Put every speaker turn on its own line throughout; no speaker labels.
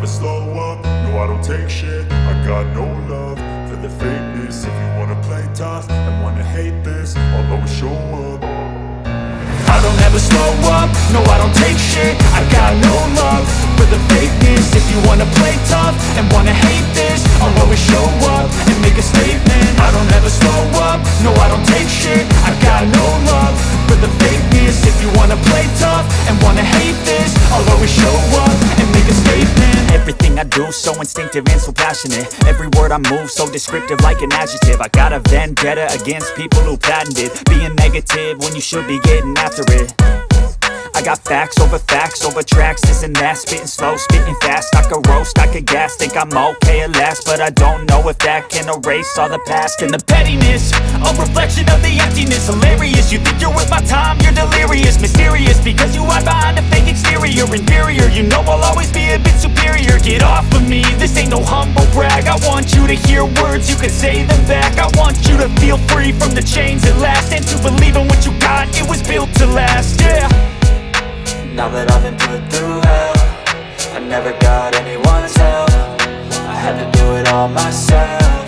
slow up, no I don't take shit. I got no love for the fakeness. If you wanna play tough and wanna hate this, I'll always show up. I don't ever slow up, no I don't take shit. I got no love for the fakeness. If you wanna play tough and wanna hate this, I'll always show up and make a statement. I don't ever slow up, no I don't take shit. I got no love for the fakeness. If you wanna play tough and wanna hate this, I'll always show up and make a statement.
Everything I do so instinctive and so passionate. Every word I move so descriptive like an adjective. I got a vendetta against people who patented being negative when you should be getting after it. I got facts over tracks, this and that. Spitting slow, spitting fast. I could roast, I could gas. Think I'm okay at last, but I don't know if that can erase all the past. And the pettiness, a reflection of the emptiness. Hilarious, you think you're worth my time, you're delirious. Mysterious, because you hide behind a fake exterior. Inferior, you know I'll always be a bit superior. Get off of me, this ain't no humble brag. I want you to hear words, you can say them back. I want you to feel free from the chains at last, and to believe in what you got, it was built to last, yeah.
Now that I've been put through hell, I never got anyone's help. I had to do it all myself.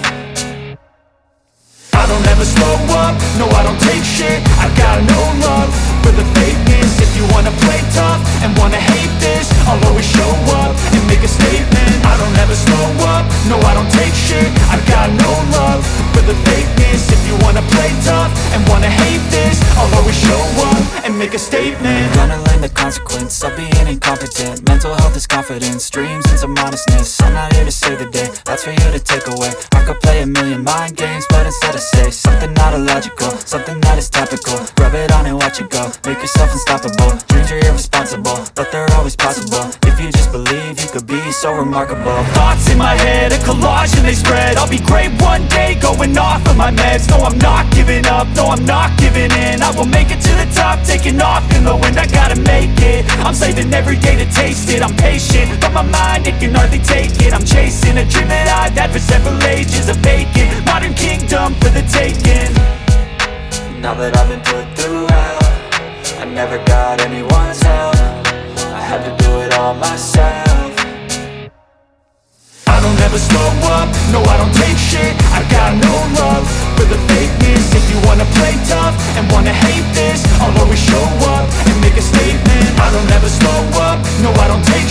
I don't ever slow up, no I don't take shit. I got no love for the fakeness. If you wanna play tough and wanna hate this, I'll always show up and make a statement. I don't ever slow up, no I don't take shit. I got no love for the fakeness. If you wanna play tough and wanna hate this, I'll always show up and make a statement.
Gonna learn the consequence of being incompetent. Mental health is confidence, dreams and some honestness. I'm not here to save the day, that's for you to take away. I could play a million mind games, but instead I say something not illogical, something that is topical. Rub it on and watch it go, make yourself unstoppable. Dreams are irresponsible, but they're always possible. If you just believe, you could be so remarkable.
Thoughts in my head, a collage and they spread. I'll be great one day, going off of my meds. No, I'm not giving up, no, I'm not giving in. I will make it to the top, taking off in the wind. I gotta make it, I'm saving every day to taste it. I'm patient, but my mind, it can hardly take it. I'm chasing a dream that I've had for several ages. A vacant, modern kingdom for the taking.
Now that I've been put through hell, I never got anyone's help. I had to do it all myself.
I don't ever slow up, no I don't take shit. I got no love for the fakeness. If you wanna play tough and wanna hate this, I'll always show up and make a statement. I don't ever slow up, no I don't take shit.